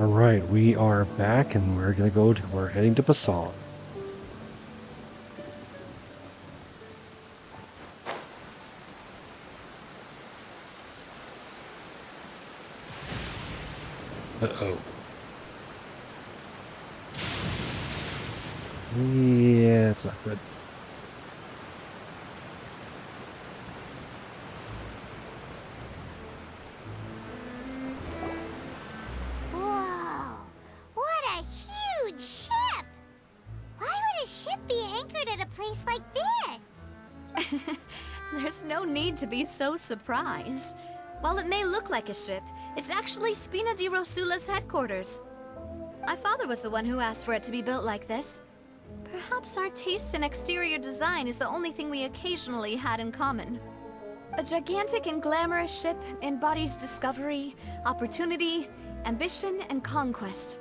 Alright, we are back and we're heading to Passau. Uh-oh. Yeah, it's not good. Whoa! What a huge ship! Why would a ship be anchored at a place like this? There's no need to be so surprised. While it may look like a ship, it's actually Spina Di Rosula's headquarters. My father was the one who asked for it to be built like this. Perhaps our taste in exterior design is the only thing we occasionally had in common. A gigantic and glamorous ship embodies discovery, opportunity, ambition, and conquest.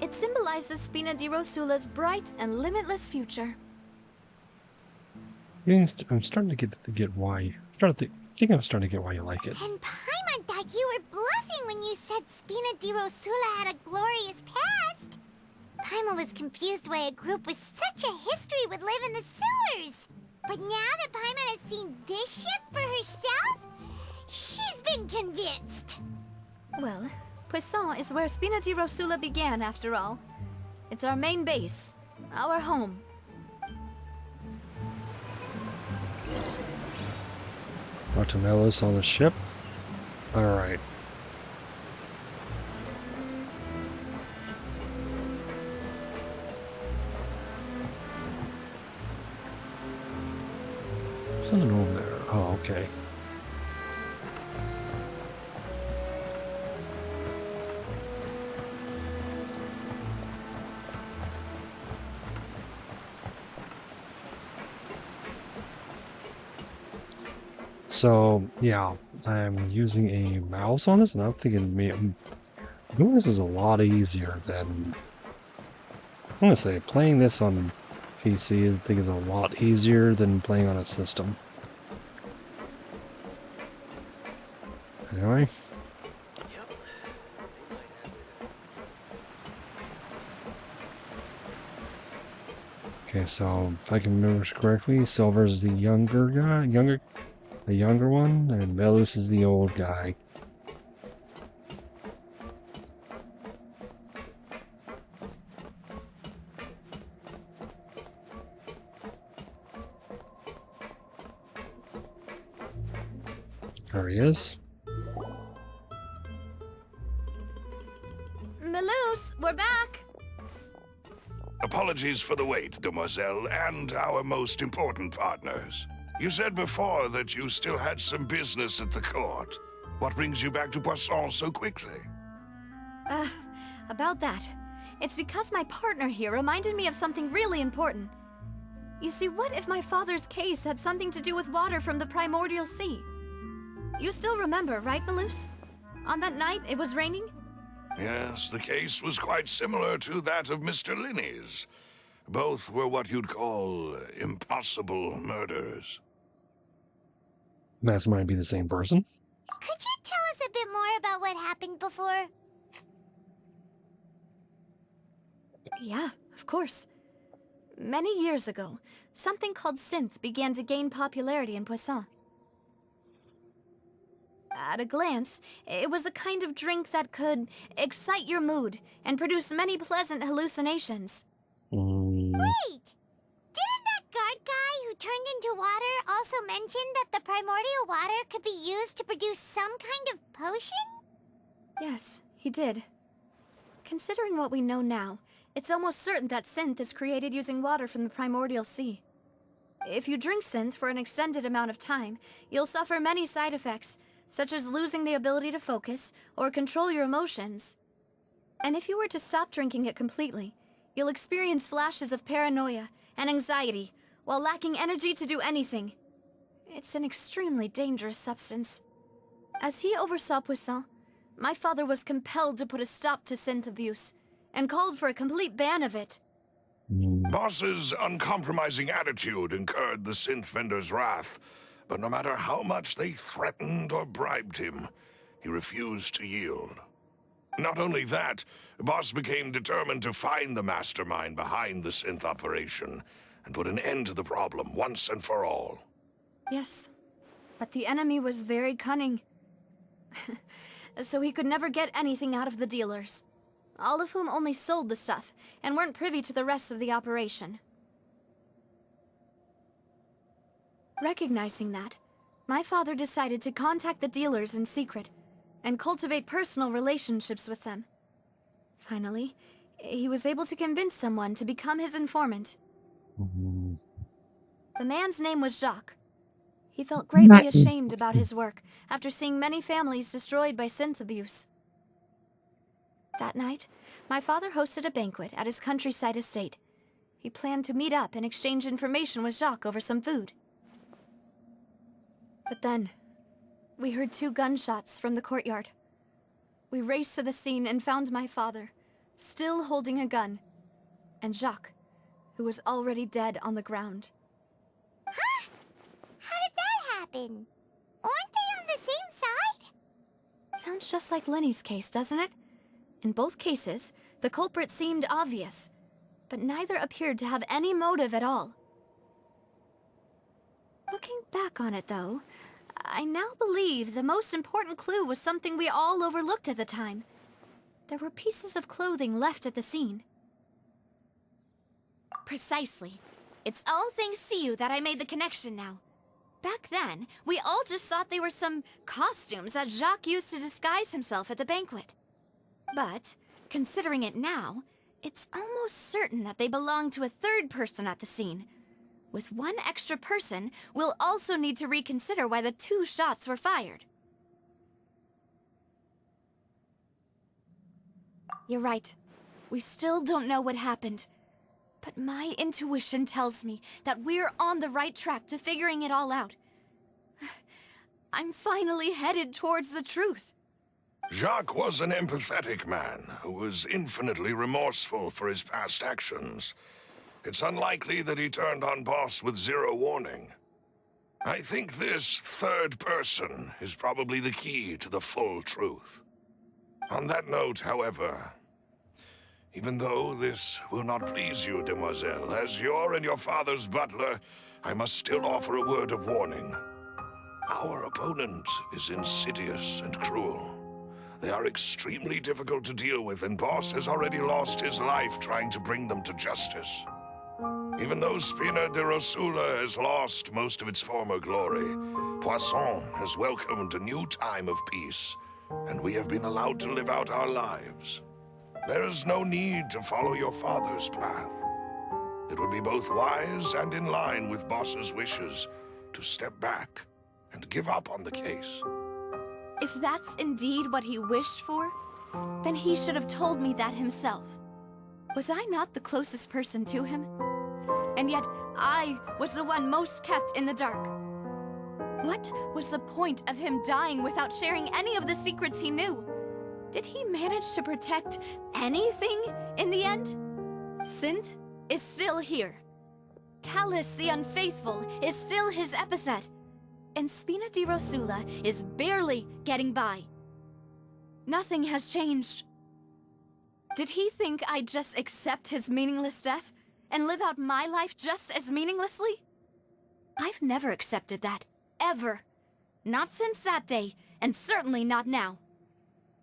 It symbolizes Spina Di Rosula's bright and limitless future. I'm starting to get why. I'm starting to get why you like it. And Paimon thought you were bluffing when you said Spina Di Rosula had a glorious past. Paimon was confused why a group with such a history would live in the sewers. But now that Paimon has seen this ship for herself, she's been convinced. Well, Poisson is where Spina Di Rosula began, after all. It's our main base, our home. Guatemal's on the ship. Alright. Something over there. Oh, okay. So, yeah, I'm using a mouse on this, and I'm thinking, man, doing this is a lot easier than... I'm gonna say, playing this on PC, I think is a lot easier than playing on a system. Anyway. Okay, so if I can remember correctly, Silver's the younger guy, the younger one, and Belus is the old guy. There he is. Melus, we're back! Apologies for the wait, demoiselle, and our most important partners. You said before that you still had some business at the court. What brings you back to Poisson so quickly? About that. It's because my partner here reminded me of something really important. You see, what if my father's case had something to do with water from the primordial sea? You still remember, right, Melus? On that night, it was raining? Yes, the case was quite similar to that of Mr. Linney's. Both were what you'd call impossible murders. That might be the same person. Could you tell us a bit more about what happened before? Yeah, of course. Many years ago, something called synth began to gain popularity in Poisson. At a glance, it was a kind of drink that could excite your mood and produce many pleasant hallucinations. Wait! Didn't that guard guy who turned into water also mention that the primordial water could be used to produce some kind of potion? Yes, he did. Considering what we know now, it's almost certain that synth is created using water from the primordial sea. If you drink synth for an extended amount of time, you'll suffer many side effects, such as losing the ability to focus or control your emotions. And if you were to stop drinking it completely, you'll experience flashes of paranoia and anxiety while lacking energy to do anything. It's an extremely dangerous substance. As he oversaw Poisson, my father was compelled to put a stop to synth abuse and called for a complete ban of it. Boss's uncompromising attitude incurred the synth vendor's wrath, but no matter how much they threatened or bribed him, he refused to yield. Not only that, Boss became determined to find the mastermind behind the synth operation and put an end to the problem once and for all. Yes, but the enemy was very cunning. So he could never get anything out of the dealers, all of whom only sold the stuff and weren't privy to the rest of the operation. Recognizing that, my father decided to contact the dealers in secret and cultivate personal relationships with them. Finally, he was able to convince someone to become his informant. Mhm. The man's name was Jacques. He felt greatly ashamed about his work after seeing many families destroyed by synth abuse. That night, my father hosted a banquet at his countryside estate. He planned to meet up and exchange information with Jacques over some food. But then, we heard 2 gunshots from the courtyard. We raced to the scene and found my father, still holding a gun, and Jacques, who was already dead on the ground. Huh? How did that happen? Aren't they on the same side? Sounds just like Lenny's case, doesn't it? In both cases, the culprit seemed obvious, but neither appeared to have any motive at all. Looking back on it, though, I now believe the most important clue was something we all overlooked at the time. There were pieces of clothing left at the scene. Precisely. It's all thanks to you that I made the connection now. Back then, we all just thought they were some costumes that Jacques used to disguise himself at the banquet. But, considering it now, it's almost certain that they belong to a third person at the scene. With one extra person, we'll also need to reconsider why the 2 shots were fired. You're right. We still don't know what happened. But my intuition tells me that we're on the right track to figuring it all out. I'm finally headed towards the truth. Jacques was an empathetic man who was infinitely remorseful for his past actions. It's unlikely that he turned on Boss with 0 warning. I think this third person is probably the key to the full truth. On that note, however, even though this will not please you, demoiselle, as your and your father's butler, I must still offer a word of warning. Our opponent is insidious and cruel. They are extremely difficult to deal with, and Boss has already lost his life trying to bring them to justice. Even though Spina Di Rosula has lost most of its former glory, Poisson has welcomed a new time of peace, and we have been allowed to live out our lives. There is no need to follow your father's path. It would be both wise and in line with Boss's wishes to step back and give up on the case. If that's indeed what he wished for, then he should have told me that himself. Was I not the closest person to him? And yet, I was the one most kept in the dark. What was the point of him dying without sharing any of the secrets he knew? Did he manage to protect anything in the end? Synth is still here. Callus the Unfaithful is still his epithet. And Spina Di Rosula is barely getting by. Nothing has changed. Did he think I'd just accept his meaningless death and live out my life just as meaninglessly? I've never accepted that, ever. Not since that day, and certainly not now.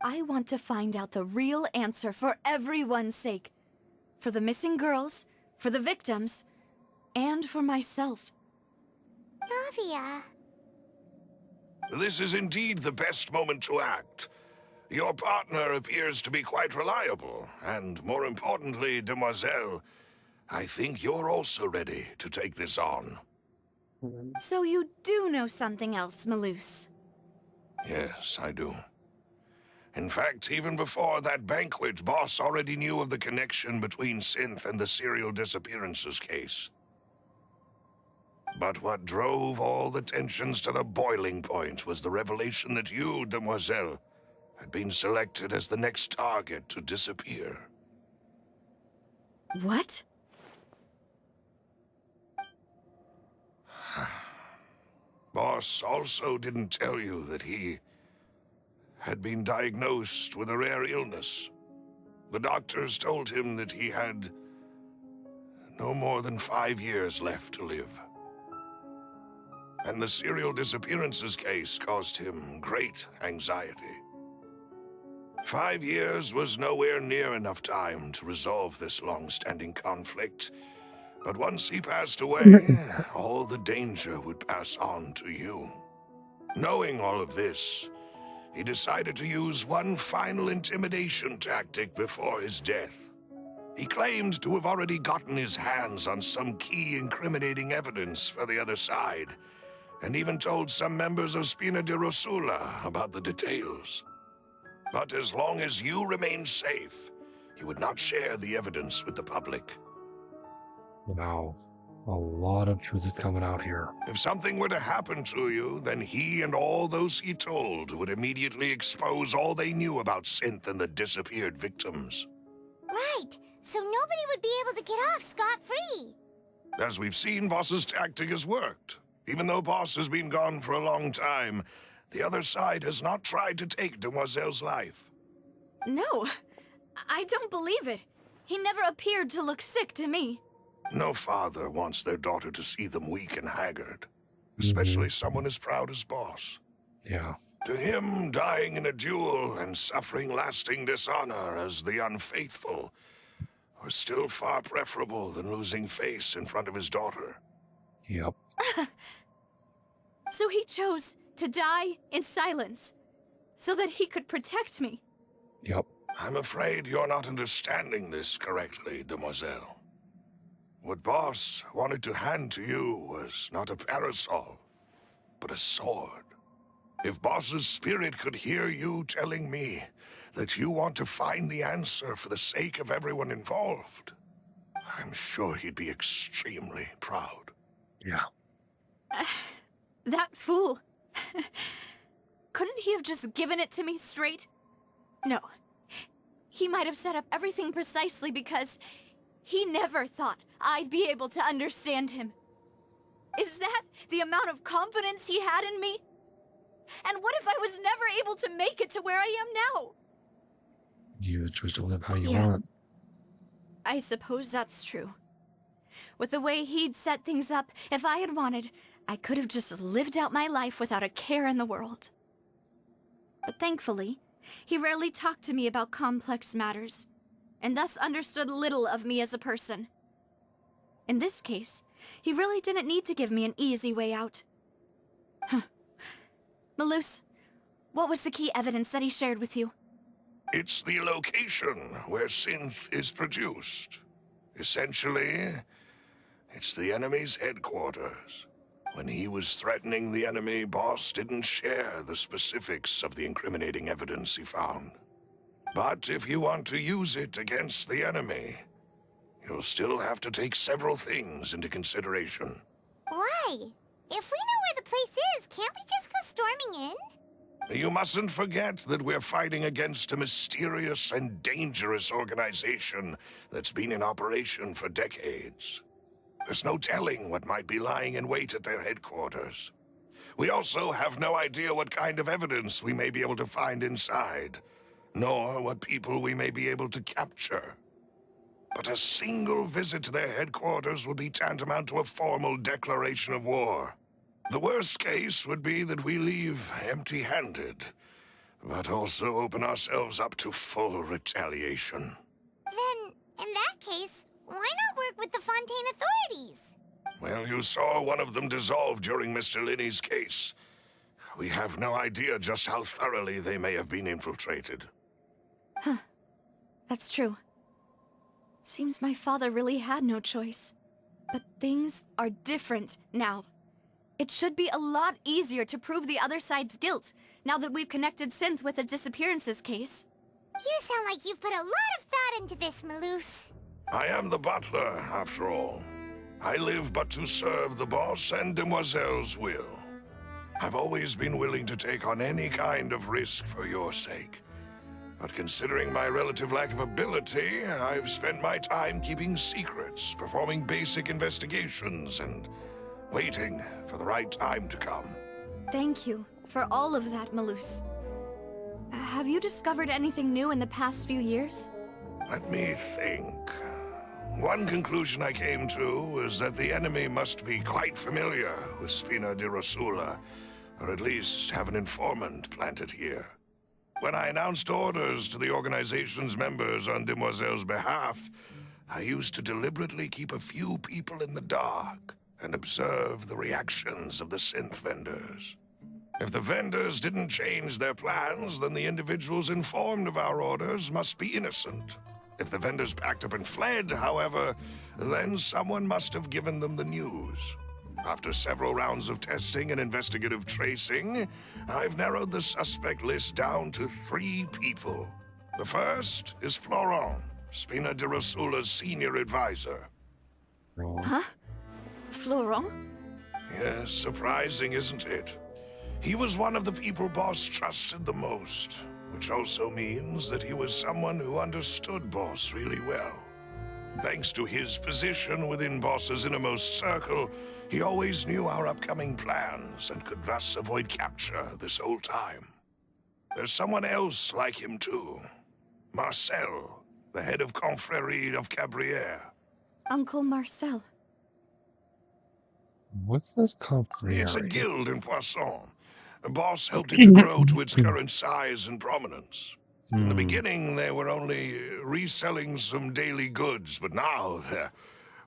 I want to find out the real answer for everyone's sake. For the missing girls, for the victims, and for myself. Navia. This is indeed the best moment to act. Your partner appears to be quite reliable, and more importantly, demoiselle, I think you're also ready to take this on. So you do know something else, Malus? Yes, I do. In fact, even before that banquet, Boss already knew of the connection between Synth and the serial disappearances case. But what drove all the tensions to the boiling point was the revelation that you, demoiselle, had been selected as the next target to disappear. What? Boss also didn't tell you that he had been diagnosed with a rare illness. The doctors told him that he had no more than 5 years left to live. And the serial disappearances case caused him great anxiety. 5 years was nowhere near enough time to resolve this long-standing conflict. But once he passed away, all the danger would pass on to you. Knowing all of this, he decided to use one final intimidation tactic before his death. He claimed to have already gotten his hands on some key incriminating evidence for the other side, and even told some members of Spina Di Rosula about the details. But as long as you remained safe, he would not share the evidence with the public. Wow. A lot of truth is coming out here. If something were to happen to you, then he and all those he told would immediately expose all they knew about Synth and the disappeared victims. Right, so nobody would be able to get off scot-free. As we've seen, Boss's tactic has worked. Even though Boss has been gone for a long time, the other side has not tried to take Demoiselle's life. No, I don't believe it. He never appeared to look sick to me. No father wants their daughter to see them weak and haggard, especially someone as proud as Boss. Yeah. To him, dying in a duel and suffering lasting dishonor as the unfaithful was still far preferable than losing face in front of his daughter. Yep. So he chose to die in silence, so that he could protect me. Yep. I'm afraid you're not understanding this correctly, Demoiselle. What Boss wanted to hand to you was not a parasol, but a sword. If Boss's spirit could hear you telling me that you want to find the answer for the sake of everyone involved, I'm sure he'd be extremely proud. Yeah. That fool. Couldn't he have just given it to me straight? No. He might have set up everything precisely because he never thought I'd be able to understand him. Is that the amount of confidence he had in me? And what if I was never able to make it to where I am now? You choose to live how you Yeah. want. I suppose that's true. With the way he'd set things up, if I had wanted, I could have just lived out my life without a care in the world. But thankfully, he rarely talked to me about complex matters, and thus understood little of me as a person. In this case, he really didn't need to give me an easy way out. Malus, what was the key evidence that he shared with you? It's the location where synth is produced. Essentially, it's the enemy's headquarters. When he was threatening the enemy, Boss didn't share the specifics of the incriminating evidence he found. But if you want to use it against the enemy, you'll still have to take several things into consideration. Why? If we know where the place is, can't we just go storming in? You mustn't forget that we're fighting against a mysterious and dangerous organization that's been in operation for decades. There's no telling what might be lying in wait at their headquarters. We also have no idea what kind of evidence we may be able to find inside, nor what people we may be able to capture. But a single visit to their headquarters would be tantamount to a formal declaration of war. The worst case would be that we leave empty-handed, but also open ourselves up to full retaliation. Then, in that case, why not work with the Fontaine authorities? Well, you saw one of them dissolve during Mr. Linney's case. We have no idea just how thoroughly they may have been infiltrated. That's true. Seems my father really had no choice. But things are different now. It should be a lot easier to prove the other side's guilt, now that we've connected Synth with the disappearances case. You sound like you've put a lot of thought into this, Malus. I am the butler, after all. I live but to serve the boss and Demoiselle's will. I've always been willing to take on any kind of risk for your sake. But considering my relative lack of ability, I've spent my time keeping secrets, performing basic investigations, and waiting for the right time to come. Thank you for all of that, Malus. Have you discovered anything new in the past few years? Let me think. One conclusion I came to was that the enemy must be quite familiar with Spina Di Rosula, or at least have an informant planted here. When I announced orders to the organization's members on Demoiselle's behalf, I used to deliberately keep a few people in the dark and observe the reactions of the synth vendors. If the vendors didn't change their plans, then the individuals informed of our orders must be innocent. If the vendors packed up and fled, however, then someone must have given them the news. After several rounds of testing and investigative tracing, I've narrowed the suspect list down to 3 people. The first is Florent, Spina Di Rosula's senior advisor. Huh? Florent? Yes, surprising, isn't it? He was one of the people Boss trusted the most, which also means that he was someone who understood Boss really well. Thanks to his position within Boss's innermost circle, he always knew our upcoming plans and could thus avoid capture this whole time. There's someone else like him too. Marcel, the head of Confrérie of Cabrières. Uncle Marcel. What's this company? It's a guild in Poisson. Boss helped it to grow to its current size and prominence. In the beginning, they were only reselling some daily goods, but now they're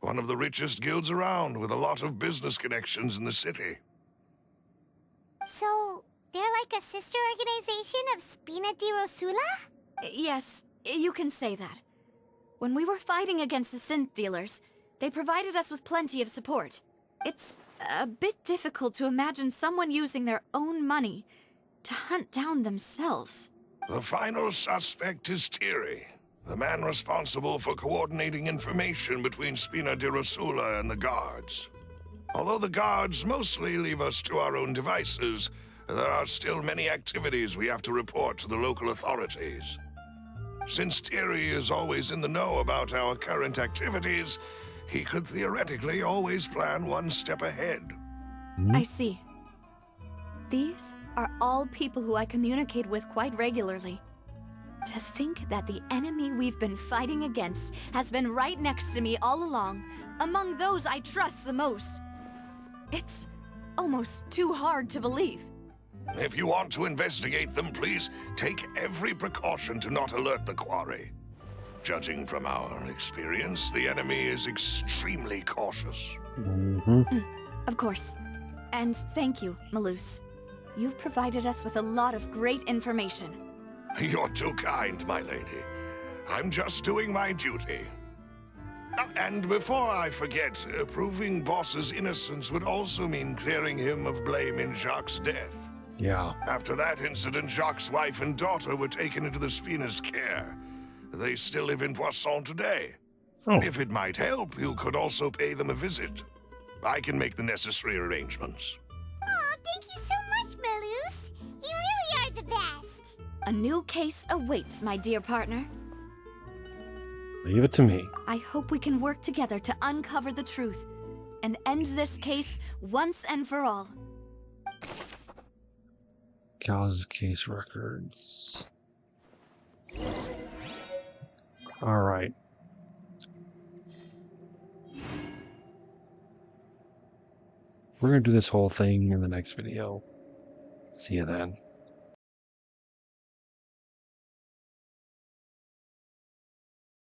one of the richest guilds around with a lot of business connections in the city. So, they're like a sister organization of Spina Di Rosula? Yes, you can say that. When we were fighting against the synth dealers, they provided us with plenty of support. It's a bit difficult to imagine someone using their own money to hunt down themselves. The final suspect is Thierry, the man responsible for coordinating information between Spina Di Rosula and the guards. Although the guards mostly leave us to our own devices, there are still many activities we have to report to the local authorities. Since Thierry is always in the know about our current activities, he could theoretically always plan one step ahead. I see. These are all people who I communicate with quite regularly. To think that the enemy we've been fighting against has been right next to me all along, among those I trust the most. It's almost too hard to believe. If you want to investigate them, please take every precaution to not alert the quarry. Judging from our experience, the enemy is extremely cautious. Of course. And thank you, Malus. You've provided us with a lot of great information. You're too kind, my lady. I'm just doing my duty. And before I forget, proving Boss's innocence would also mean clearing him of blame in Jacques' death. Yeah. After that incident, Jacques' wife and daughter were taken into the Spina's care. They still live in Poisson today. Oh. If it might help, you could also pay them a visit. I can make the necessary arrangements. Aw, thank you so much, Malus. You really are the best. A new case awaits, my dear partner. Leave it to me. I hope we can work together to uncover the truth and end this case once and for all. Cause case records. All right. We're going to do this whole thing in the next video. See you then.